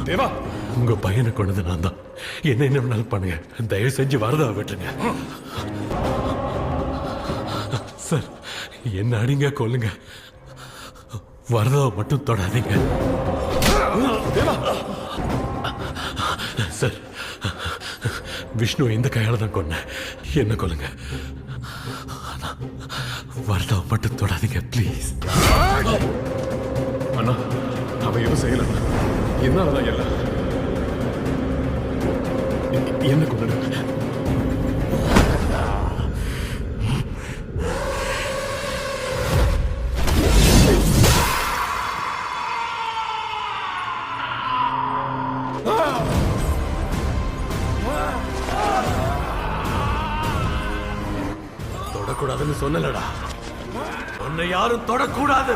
தேவா, உங்க பையனை கொண்டது நான் தான். என்ன என்ன வேணாலும் பண்ணுங்க, தயவு செஞ்சு வரதாவை விட்டுருங்க. சார், என்ன அடிங்க கொல்லுங்க, வரதாவை மட்டும் தொடாதீங்க. தேவா, சார், விஷ்ணு இந்த கையால தான் கொன்னேன். என்ன கொல்லுங்க, வரதாவை மட்டும் தொடாதீங்க ப்ளீஸ். அண்ணா, அவன் எதுவும் செய்யல. என்னாலதான் எல்லாம் என்ன கொண்டு தொடக்கூடாதுன்னு சொன்னலடா, உன்னை யாரும் தொடக்கூடாது.